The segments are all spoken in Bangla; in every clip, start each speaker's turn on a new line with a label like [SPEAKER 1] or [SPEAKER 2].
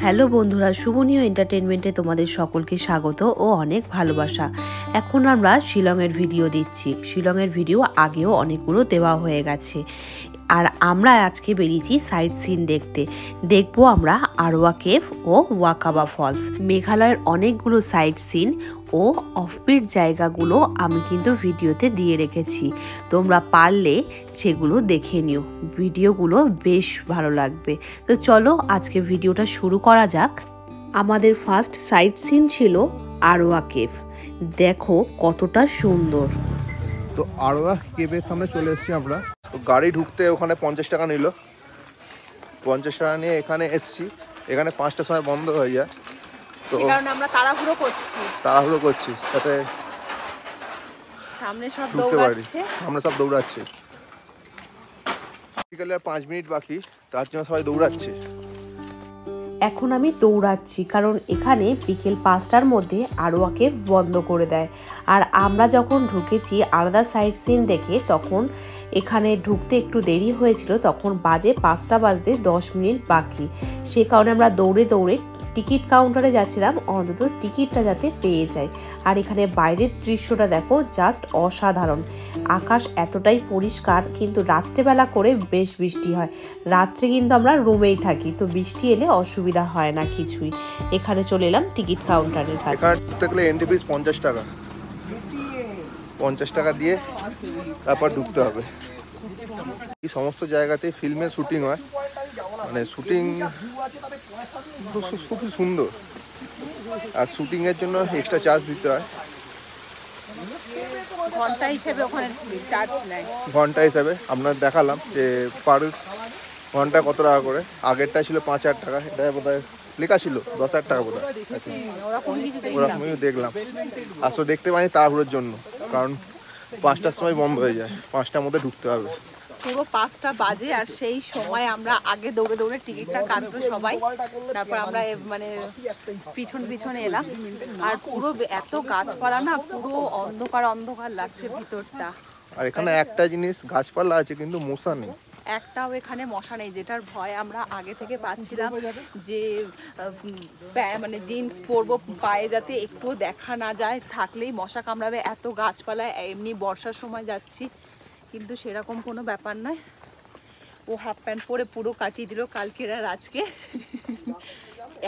[SPEAKER 1] হ্যালো বন্ধুরা, শুভনীয় এন্টারটেনমেন্টে তোমাদের সকলকে স্বাগত ও অনেক ভালোবাসা। এখন আমরা শিলংয়ের ভিডিও দিচ্ছি। শিলংয়ের ভিডিও আগেও অনেকগুলো দেওয়া হয়ে গেছে। আর আমরা আজকে বেরিয়েছি সাইট সিন দেখতে। দেখবো আমরা আরোয়া কেভ ও ওয়াকাবা ফলস। মেঘালয়ের অনেকগুলো সাইট সিন ও অফবিট জায়গাগুলো আমি কিন্তু ভিডিওতে দিয়ে রেখেছি। তোমরা পারলে সেগুলো দেখে নিও, ভিডিওগুলো বেশ ভালো লাগবে। তো চলো আজকে ভিডিওটা শুরু করা যাক। আমাদের ফার্স্ট সাইট সিন ছিল আরোয়া কেভ। দেখো কতটা সুন্দর।
[SPEAKER 2] তো আরোয়া কেভের সামনে চলে এসেছি আমরা। তো গাড়ি ঢুকতে ওখানে 50 টাকা নিল। 50 টাকা নিয়ে এখানে এসেছি। এখানে 5টার সময় বন্ধ হয়ে যায়, তো
[SPEAKER 3] কারণ আমরা তাড়াহুড়ো করছি
[SPEAKER 2] যাতে
[SPEAKER 3] সামনে সব
[SPEAKER 2] ঢুকতে পারি।
[SPEAKER 3] দৌড়াচ্ছে।
[SPEAKER 2] আমরা সব দৌড়াচ্ছি। বিকেলে আর 5 মিনিট বাকি, তার জন্য সবাই দৌড়াচ্ছে।
[SPEAKER 1] এখন আমি দৌড়াচ্ছি কারণ এখানে বিকেল 5টার মধ্যে আরোয়া কেভ বন্ধ করে দেয়। আর আমরা যখন ঢুকেছি আলাদা সাইট সিন দেখে, তখন এখানে ঢুকতে একটু দেরি হয়েছিল। তখন বাজে 5টা বাজতে 10 মিনিট বাকি। সে কারণে আমরা দৌড়ে দৌড়ে টিকিট কাউন্টারে যাচ্ছিলাম, অন্তত টিকিটটা যাতে পেয়ে যায়। আর এখানে বাইরের দৃশ্যটা দেখো, জাস্ট অসাধারণ। আকাশ এতটাই পরিষ্কার, কিন্তু রাত্রেবেলা করে বেশ বৃষ্টি হয়। রাত্রে কিন্তু আমরা রুমেই থাকি, তো বৃষ্টি এলে অসুবিধা হয় না কিছুই। এখানে চলে এলাম টিকিট কাউন্টারের কাছে।
[SPEAKER 2] এখানে ঢুকতে গেলে এন্ট্রি ফিস 50 টাকা। 50 টাকা দিয়ে তারপর ঢুকতে হবে। এই সমস্ত জায়গাতে ফিল্মের শুটিং হয়, মানে শুটিং খুব সুন্দর। আর শুটিং এর জন্য এক্সট্রা চার্জ দিতে হয়।
[SPEAKER 3] ঘন্টা হিসেবে ওখানে চার্জ নেয়।
[SPEAKER 2] ঘন্টা হিসাবে আপনার দেখালাম যে পার ঘন্টা কত টাকা করে। আগেরটা ছিল 5,000 টাকা, এটা বোধহয় লেখা ছিল 10,000 টাকা বোধহয়। ওরকমই দেখলাম। আসলে দেখতে পাইনি তাড়াহুড়োর জন্য, কারণ 5টার সময় বন্ধ হয়ে যায়। 5টার মধ্যে ঢুকতে হবে।
[SPEAKER 3] পুরো 5টা বাজে, আর সেই সময় আমরা আগে দৌড়ে দৌড়ে টিকিটটা কাটবো সবাই। তারপর আমরা মানে পিছনে এলাম। আর পুরো এত গাছপালা না, পুরো অন্ধকার অন্ধকার লাগছে ভিতরটা।
[SPEAKER 2] আর এখানে একটা জিনিস, গাছপালা আছে কিন্তু মশা নেই।
[SPEAKER 3] একটাও এখানে মশা নেই, যেটার ভয় আমরা আগে থেকে পাচ্ছিলাম যে মানে জিন্স পরবো পায়ে যাতে একটু দেখা না যায়, থাকলেই মশা কামড়াবে। এত গাছপালা, এমনি বর্ষার সময় যাচ্ছি, কিন্তু সেরকম কোনো ব্যাপার নয়। ও হাফ প্যান্ট পরে পুরো কাটিয়ে দিল কালকের আর আজকে।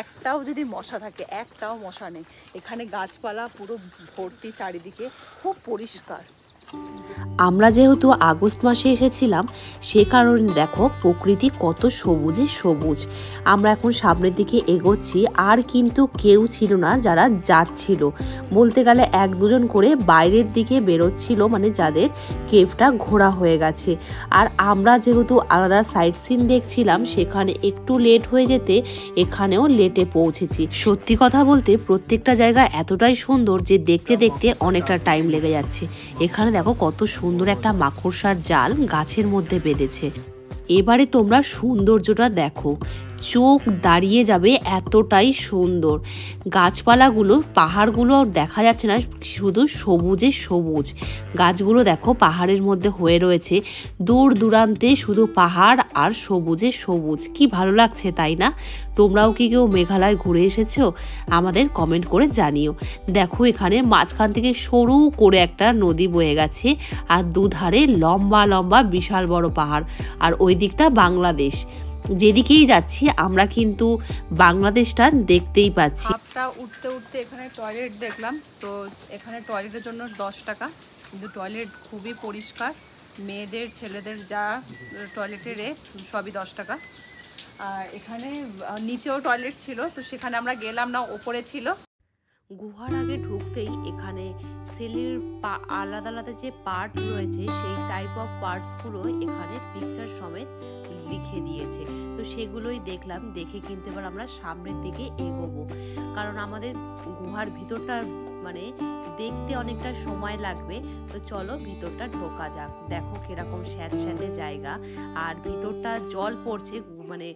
[SPEAKER 3] একটাও যদি মশা থাকে, একটাও মশা নেই। এখানে গাছপালা পুরো ভর্তি চারিদিকে, খুব পরিষ্কার।
[SPEAKER 1] আমরা যেহেতু আগস্ট মাসে এসেছিলাম, সে কারণে দেখো প্রকৃতি কত সবুজে সবুজ। আমরা এখন সামনের দিকে এগোচ্ছি, আর কিন্তু কেউ ছিল না যারা যাচ্ছিল। বলতে গেলে 1-2জন করে বাইরের দিকে বেরোচ্ছিল, মানে যাদের কেভটা ঘোরা হয়ে গেছে। আর আমরা যেহেতু আলাদা সাইট সিন দেখছিলাম, সেখানে একটু লেট হয়ে যেতে এখানেও লেটে পৌঁছেছি। সত্যি কথা বলতে প্রত্যেকটা জায়গা এতটাই সুন্দর যে দেখতে দেখতে অনেকটা টাইম লেগে যাচ্ছে। এখানে দেখো কত সুন্দর একটা মাকড়সার জাল গাছের মধ্যে বেঁধেছে। এবারে তোমরা সৌন্দর্যটা দেখো, চোখ দাঁড়িয়ে যাবে, এতটাই সুন্দর। গাছপালাগুলো, পাহাড়গুলো দেখা যাচ্ছে না, শুধু সবুজে সবুজ। গাছগুলো দেখো পাহাড়ের মধ্যে হয়ে রয়েছে, দূর দূরান্তে শুধু পাহাড় আর সবুজে সবুজ। কি ভালো লাগছে, তাই না? তোমরাও কি কেউ মেঘালয় ঘুরে এসেছো? আমাদের কমেন্ট করে জানিও। দেখো এখানে মাঝখান থেকে সরু করে একটা নদী বয়ে গেছে, আর দুধারে লম্বা লম্বা বিশাল বড় পাহাড়। আর ওই দিকটা বাংলাদেশ। যেদিকেই যাচ্ছি আমরা কিন্তু বাংলাদেশটা দেখতেই পাচ্ছি।
[SPEAKER 3] আপটা উঠতে উঠতে এখানে টয়লেট দেখলাম, তো এখানে টয়লেটের জন্য 10 টাকা, কিন্তু টয়লেট খুবই পরিষ্কার। মেয়েদের ছেলেদের যা টয়লেটের রেট সবই 10 টাকা। আর এখানে নিচেও টয়লেট ছিল, তো সেখানে আমরা গেলাম না, ওপরে ছিল।
[SPEAKER 1] গুহার আগে ঢুকতেই এখানে সেলের আলাদা আলাদা যে পার্ট রয়েছে, সেই টাইপ অফ পার্টসগুলো এখানে পিকচার সমেত লিখে দিয়েছে। তো সেগুলোই দেখলাম, দেখে কিন্তু এবার আমরা সামনের দিকে এগোবো, কারণ আমাদের গুহার ভিতরটা মানে দেখতে অনেকটা সময় লাগবে। তো চলো ভিতরটা ঢোকা যাক। দেখো কিরকম স্যাঁতস্যাঁতে জায়গা, আর ভিতরটা জল পড়ছে, মানে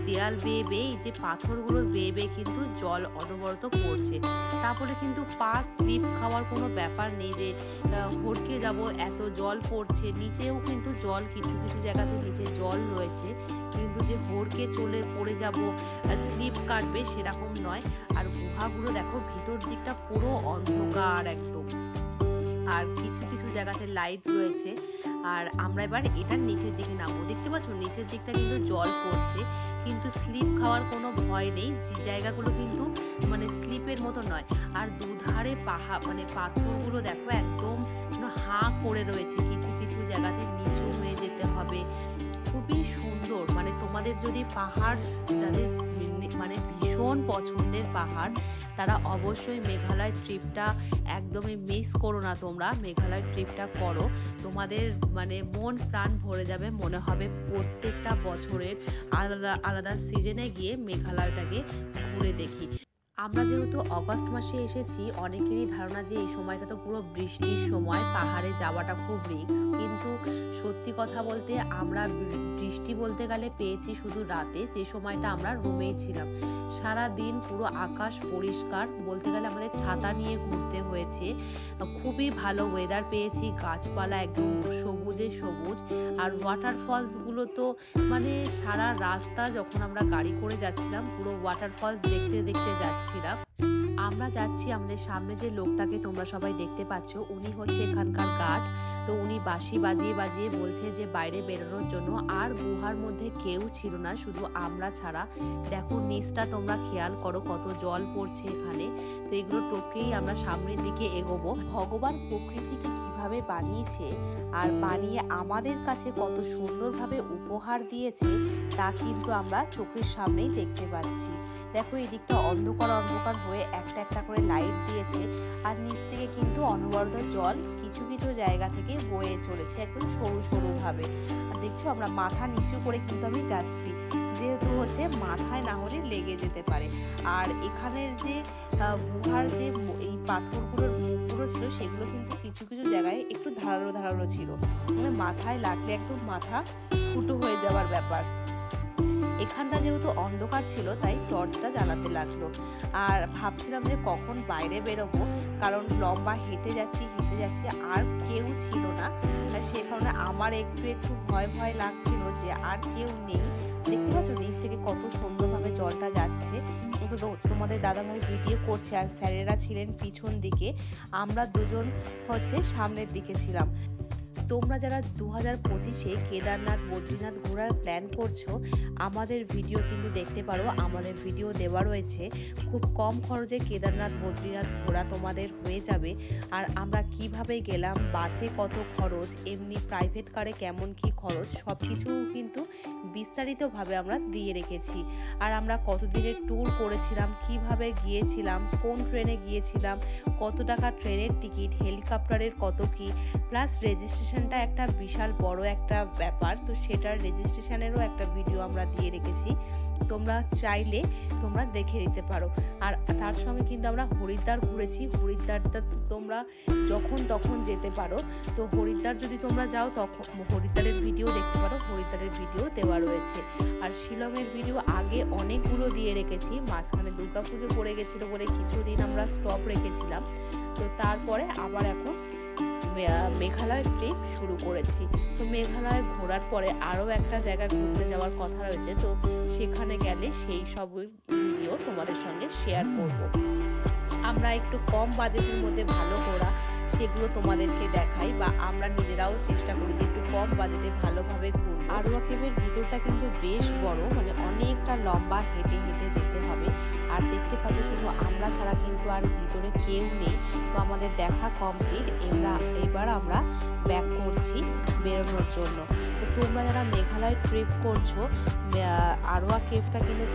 [SPEAKER 1] দেয়াল বেয়ে বেয়ে, এই যে পাথরগুলো বেয়ে বেয়ে কিন্তু জল অনবরত পড়ছে। তারপরে কিন্তু পা স্লিপ খাওয়ার কোনো ব্যাপার নেই যে হড়কে যাব, এত জল পড়ছে। নিচেও কিন্তু জল, কিছু কিছু জায়গাতে নিচে জল রয়েছে, কিন্তু যে ভোরকে চলে পড়ে যাব, স্লিপ কাটবে সেরকম নয়। আর গুহাগুলো দেখো ভিতর দিকটা পুরো অন্ধকার একদম, আর কিছু কিছু জায়গাতে লাইট রয়েছে। আর আমরা এবার এটার নিচের দিকে নামবো। দেখতে পাচ্ছ নিচের দিকটা কিন্তু জল পড়ছে, কিন্তু স্লিপ খাওয়ার কোনো ভয় নেই। যে জায়গাগুলো কিন্তু মানে স্লিপের মতো নয়। আর দুধারে পাহাড় মানে পাথরগুলো দেখো একদম হাঁ করে রয়েছে, কিছু কিছু জায়গাতে নিচু হয়ে যেতে হবে। খুবই সুন্দর, মানে তোমাদের যদি পাহাড় যাদের মানে ভীষণ পছন্দের পাহাড়, তারা অবশ্যই মেঘালয় ট্রিপটা একদমই মিস করো না। তোমরা মেঘালয় ট্রিপটা করো, তোমাদের মানে মন প্রাণ ভরে যাবে। মনে হবে প্রত্যেকটা বছরের আলাদা আলাদা সিজনে গিয়ে মেঘালয়টাকে ঘুরে দেখি। আমরা যেহেতু অগস্ট মাসে এসেছি, অনেকেরই ধারণা যে এই সময়টা তো পুরো বৃষ্টির সময়, পাহাড়ে যাওয়াটা খুব রিস্ক। কিন্তু সত্যি কথা বলতে আমরা বৃষ্টি বলতে গেলে পেয়েছি শুধু রাতে, যে সময়টা আমরা রুমেই ছিলাম। সারা দিন পুরো আকাশ পরিষ্কার, বলতে গেলে আমাদের ছাতা নিয়ে ঘুরতে হয়েছে। খুবই ভালো ওয়েদার পেয়েছি, গাছপালা একদম সবুজে সবুজ। আর ওয়াটারফলসগুলো তো মানে সারা রাস্তা যখন আমরা গাড়ি করে যাচ্ছিলাম পুরো ওয়াটারফলস দেখতে দেখতে যাচ্ছিলাম। আমরা যাচ্ছি, আমাদের সামনে যে লোকটাকে তোমরা সবাই দেখতে পাচ্ছ, উনি হচ্ছে এখানকার গার্ড। তো উনি বাঁশি বাজিয়ে বাজিয়ে বলছে যে বাইরে বেরোনোর জন্য। আর গুহার মধ্যে কেউ ছিল না, শুধু আমরা ছাড়া। দেখো নিচটা তোমরা খেয়াল করো কত জল পড়ছে এখানে। তো এগুলো টপকেই আমরা সামনের দিকে এগোবো। ভগবান প্রকৃতিকে কিভাবে বানিয়েছে আর বানিয়ে আমাদের কাছে কত সুন্দরভাবে উপহার দিয়েছে, তা কিন্তু আমরা চোখের সামনেই দেখতে পাচ্ছি। দেখো এই দিকটা অন্ধকার অন্ধকার হয়ে একটা একটা করে লাইট দিয়েছে, আর নিচ থেকে কিন্তু অনবরত জল কিছু কিছু জায়গা থেকে বয়ে চলেছে একদম সরু সরু ভাবে। আর দেখছো আমরা মাথা নিচু করে কিন্তু আমি যাচ্ছি, যেহেতু হচ্ছে মাথায় না হলে লেগে যেতে পারে। আর এখানের যে গুহার যে এই পাথরগুলোর মুখগুলো ছিল, সেগুলো কিন্তু কিছু কিছু জায়গায় একটু ধারালো ধারালো ছিল, মানে মাথায় লাগলে একদম মাথা ফুটো হয়ে যাওয়ার ব্যাপার। এখানটা যেহেতু অন্ধকার ছিল তাই টর্চটা জ্বালাতে লাগলো। আর ভাবছিলাম যে কখন বাইরে বেরোবো, কারণ লম্বা হেঁটে যাচ্ছি আর কেউ ছিল না। সে কারণে আমার একটু একটু ভয় ভয় লাগছিল যে আর কেউ নেই। দেখতে পাচ্ছ নিচ থেকে কত সুন্দরভাবে জলটা যাচ্ছে। তো তোমাদের দাদাভাই ভিডিও করছে, আর স্যারেরা ছিলেন পিছন দিকে, আমরা দুজন হচ্ছে সামনের দিকে ছিলাম। তোমরা যারা 2025-এ কেদারনাথ বদ্রীনাথ ঘোরার প্ল্যান করছো, আমাদের ভিডিও কিন্তু দেখতে পারো, আমাদের ভিডিও দেওয়া রয়েছে। খুব কম খরচে কেদারনাথ বদ্রীনাথ ঘোরা তোমাদের হয়ে যাবে। আর আমরা কিভাবে গেলাম, বাসে কত খরচ, এমনি প্রাইভেট কারে কেমন কি খরচ, সব কিছু কিন্তু বিস্তারিতভাবে আমরা দিয়ে রেখেছি। আর আমরা কতদিনের ট্যুর করেছিলাম, কিভাবে গিয়েছিলাম, কোন ট্রেনে গিয়েছিলাম, কত টাকা ট্রেনের টিকিট, হেলিকপ্টারের কত কি, প্লাস রেজিস্ট্রেশনটা একটা বিশাল বড় একটা ব্যাপার। তো সেটার রেজিস্ট্রেশনেরও একটা ভিডিও আমরা দিয়ে রেখেছি, তোমরা চাইলে তোমরা দেখে নিতে পারো। আর তার সঙ্গে কিন্তু আমরা হরিদ্বার ঘুরেছি। হরিদ্বারটা তোমরা যখন তখন যেতে পারো। তো হরিদ্বার যদি তোমরা যাও তখন হরিদ্বারের ভিডিও দেখতে পারো, হরিদ্বারের ভিডিও দেওয়া রয়েছে। আর শিলংয়ের ভিডিও আগে অনেকগুলো দিয়ে রেখেছি, মাঝখানে দুর্গাপুজো পড়ে গেছিলো বলে কিছুদিন আমরা স্টপ রেখেছিলাম। তো তারপরে আবার এখন মেঘালয় ট্রিপ শুরু করেছি। তো মেঘালয় ঘোরার পরে আরও একটা জায়গায় ঘুরতে যাওয়ার কথা রয়েছে, তো সেখানে গেলে সেই সব ভিডিও তোমাদের সঙ্গে শেয়ার করব। আমরা একটু কম বাজেটের মধ্যে ভালো ঘোরা সেগুলো তোমাদেরকে দেখাই, বা আমরা নিজেরাও চেষ্টা করি যে একটু কম বাজেটে ভালোভাবে ঘুরবো। আরোয়া কেভের ভিতরটা কিন্তু বেশ বড়, মানে অনেকটা লম্বা, হেঁটে হেঁটে যেতে হবে। আর দেখতে পাচ্ছ শুধু আমরা ছাড়া কিন্তু আর ভিতরে কেউ নেই। তো আমাদের দেখা কমপ্লিট, এবার আমরা ব্যাক করছি বেরোনোর জন্য। তো তোমরা যারা মেঘালয় ট্রিপ করছো, আরোয়া কেভটা কিন্তু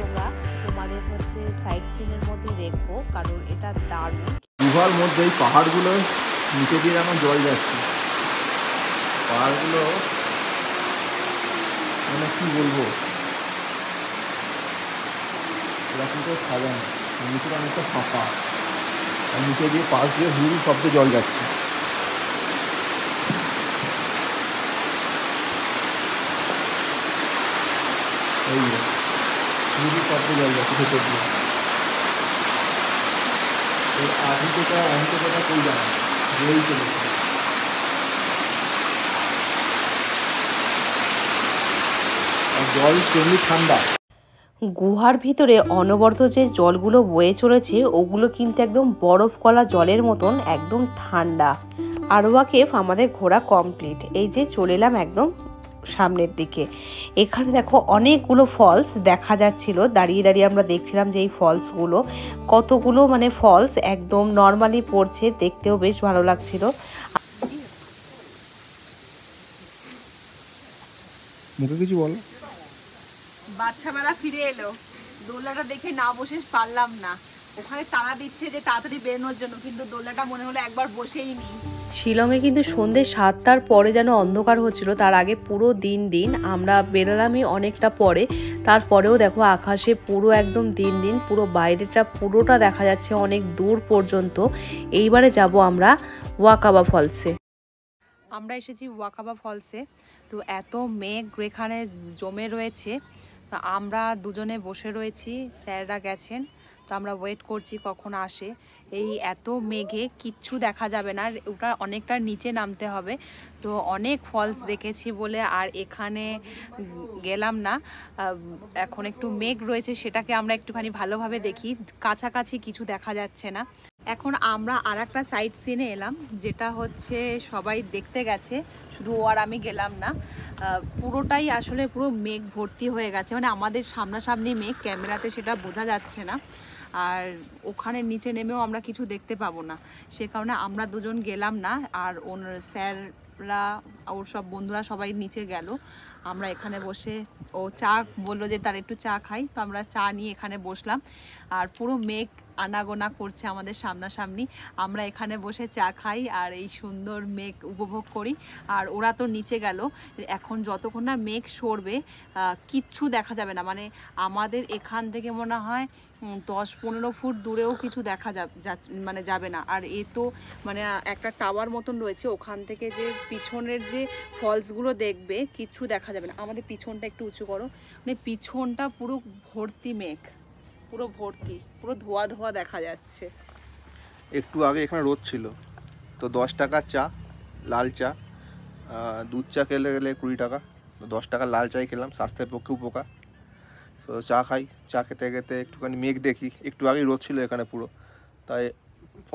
[SPEAKER 1] তোমাদের হচ্ছে সাইট সিনের মধ্যে দেখবো, কারণ এটা দারুণ।
[SPEAKER 2] গুহার মধ্যে এই পাহাড়গুলো নিচে দিয়ে এখন জল যাচ্ছে, পাহাড়গুলো মানে কি বলবো, এরকম করে সাজানো, নিচেটা অনেকটা ফাঁকা, আর নিচে দিয়ে পাশ দিয়ে হুড় শব্দে জল যাচ্ছে। এই হুড় শব্দে জল যাচ্ছে ভেতর দিয়ে। এই আদিটা অন্তটা কই জানা বই চলেছে। আর জল তেমনি ঠান্ডা।
[SPEAKER 1] গুহার ভিতরে অনবরত যে জলগুলো বয়ে চলেছে ওগুলো কিন্তু একদম বরফ গলা জলের মতন একদম ঠান্ডা। আরোয়া কেভ আমাদের ঘোরা কমপ্লিট। এই যে চলে এলাম একদম সামনের দিকে। এখানে দেখো অনেকগুলো ফলস দেখা যাচ্ছিল, দাঁড়িয়ে দাঁড়িয়ে আমরা দেখছিলাম যে এই ফলসগুলো কতগুলো মানে ফলস একদম নর্মালি পড়ছে, দেখতেও বেশ ভালো লাগছিল।
[SPEAKER 2] মুখে কিছু বলো।
[SPEAKER 3] বাচ্চাবেলা ফিরে এলো, দোলনাটা দেখে না বসে পারলাম না। ওখানে তাড়া দিচ্ছে যে তাড়াতাড়ি বেরোনোর জন্য, কিন্তু দোলনাটা মনে হলো একবার বসেই নি।
[SPEAKER 1] শিলংয়ে কিন্তু সন্ধ্যে 7টার পরে যেন অন্ধকার হচ্ছিল, তার আগে পুরো দিন আমরা বেরোলামই অনেকটা পরে। তারপরেও দেখো আকাশে পুরো একদম দিন পুরো বাইরেটা পুরোটা দেখা যাচ্ছে অনেক দূর পর্যন্ত। এইবারে যাব আমরা ওয়াকাবা ফলসে। আমরা এসেছি ওয়াকাবা ফলসে। তো এত মেঘ এখানে জমে রয়েছে, তো আমরা দুজনে বসে রয়েছি, স্যাররা গেছেন, তো আমরা ওয়েট করছি কখন আসে। এই এত মেঘে কিচ্ছু দেখা যাবে না, ওটা অনেকটা নিচে নামতে হবে। তো অনেক ফলস দেখেছি বলে আর এখানে গেলাম না। এখন একটু মেঘ রয়েছে, সেটাকে আমরা একটুখানি ভালোভাবে দেখি, কাছাকাছি কিছু দেখা যাচ্ছে না। এখন আমরা আর একটা সাইট সিনে এলাম, যেটা হচ্ছে সবাই দেখতে গেছে, শুধু ও আর আমি গেলাম না। পুরোটাই আসলে পুরো মেঘ ভর্তি হয়ে গেছে, মানে আমাদের সামনাসামনি মেঘ, ক্যামেরাতে সেটা বোঝা যাচ্ছে না। আর ওখানে নিচে নেমেও আমরা কিছু দেখতে পাবো না, সে কারণে আমরা দুজন গেলাম না। আর ওর স্যাররা ওর সব বন্ধুরা সবাই নিচে গেল। আমরা এখানে বসে, ও চা বললো যে তার একটু চা খাই, তো আমরা চা নিয়ে এখানে বসলাম। আর পুরো মেঘ আনাগোনা করছে আমাদের সামনাসামনি, আমরা এখানে বসে চা খাই আর এই সুন্দর মেঘ উপভোগ করি। আর ওরা তো নিচে গেল, এখন যতক্ষণ না মেঘ সরবে কিচ্ছু দেখা যাবে না। মানে আমাদের এখান থেকে মনে হয় 10-15 ফুট দূরেও কিছু দেখা মানে যাবে না। আর এ তো মানে একটা টাওয়ার মতন রয়েছে, ওখান থেকে যে পিছনের যে ফলসগুলো দেখবে কিচ্ছু দেখা যাবে না। আমাদের পিছনটা একটু উঁচু করো, মানে পিছনটা পুরো ভর্তি মেঘ, পুরো ভর্তি, পুরো ধোয়া ধোয়া দেখা যাচ্ছে।
[SPEAKER 2] একটু আগে এখানে রোদ ছিল, তো 10 টাকা চা, লাল চা, দুধ চা খেলে গেলে 20 টাকা, তো 10 টাকা লাল চাই খেলাম, স্বাস্থ্যের পক্ষে উপকার। তো চা খাই, চা খেতে খেতে একটুখানি মেঘ দেখি। একটু আগেই রোদ ছিল এখানে পুরো, তাই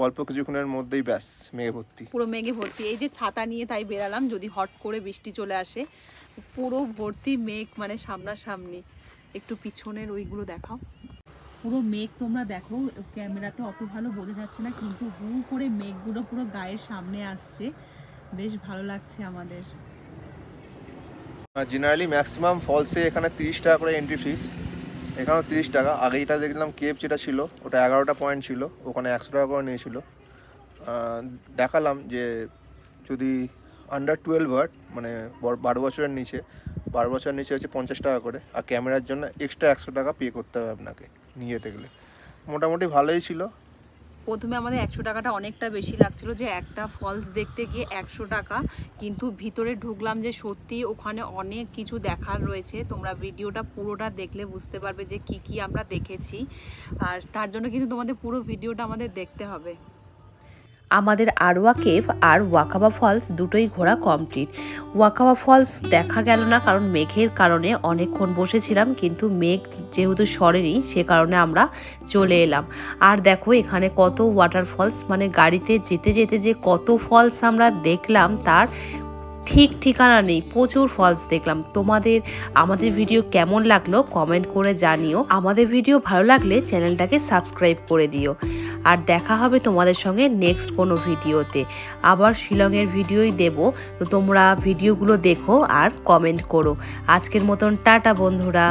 [SPEAKER 2] অল্প কিছুক্ষণের মধ্যেই ব্যাস মেঘে ভর্তি,
[SPEAKER 3] পুরো মেঘে ভর্তি। এই যে ছাতা নিয়ে তাই বেরালাম, যদি হট করে বৃষ্টি চলে আসে। পুরো ভর্তি মেঘ, মানে সামনাসামনি। একটু পিছনের ওইগুলো দেখাও, পুরো মেঘ তোমরা দেখো, ক্যামেরাতে অত ভালো বোঝা যাচ্ছে না, কিন্তু হু করে মেঘগুলো পুরো গায়ের সামনে আসছে, বেশ ভালো লাগছে আমাদের।
[SPEAKER 2] জেনারেলি ম্যাক্সিমাম ফলসে এখানে 30 টাকা করে এন্ট্রি ফিস, এখানেও 30 টাকা। আগে এটা দেখলাম কেভ যেটা ছিল ওটা 11টা পয়েন্ট ছিল, ওখানে 100 টাকা করে নিয়েছিল। দেখালাম যে যদি আন্ডার 12 ইয়ার মানে 12 বছরের নিচে, 12 বছরের নিচে হচ্ছে 50 টাকা করে, আর ক্যামেরার জন্য এক্সট্রা 100 টাকা পে করতে হবে আপনাকে নিয়ে যেতে গেলে। মোটামুটি ভালোই ছিল।
[SPEAKER 3] প্রথমে আমাদের 100 টাকাটা অনেকটা বেশি লাগছিল, যে একটা ফলস দেখতে গিয়ে 100 টাকা, কিন্তু ভিতরে ঢুকলাম যে সত্যি ওখানে অনেক কিছু দেখার রয়েছে। তোমরা ভিডিওটা পুরোটা দেখলে বুঝতে পারবে যে কি কি আমরা দেখেছি, আর তার জন্য কিন্তু তোমাদের পুরো ভিডিওটা আমাদের দেখতে হবে।
[SPEAKER 1] আমাদের আরোয়া কেভ আর ওয়াকাবা ফলস দুটোই ঘোরা কমপ্লিট। ওয়াকাবা ফলস দেখা গেল না, কারণ মেঘের কারণে অনেকক্ষণ বসেছিলাম, কিন্তু মেঘ যেহেতু সরেনি সে কারণে আমরা চলে এলাম। আর দেখো এখানে কত ওয়াটারফলস, মানে গাড়িতে যেতে যেতে যে কত ফলস আমরা দেখলাম তার ঠিক ঠিকানা নেই, প্রচুর ফলস দেখলাম। আমাদের ভিডিও কেমন লাগলো কমেন্ট করে জানিও। আমাদের ভিডিও ভালো লাগলে চ্যানেলটাকে সাবস্ক্রাইব করে দিও। আর দেখা হবে তোমাদের সঙ্গে নেক্সট কোনো ভিডিওতে, আবার শিলংয়ের ভিডিওই দেব। তো তোমরা ভিডিওগুলো দেখো আর কমেন্ট করো। আজকের মতন টাটা বন্ধুরা।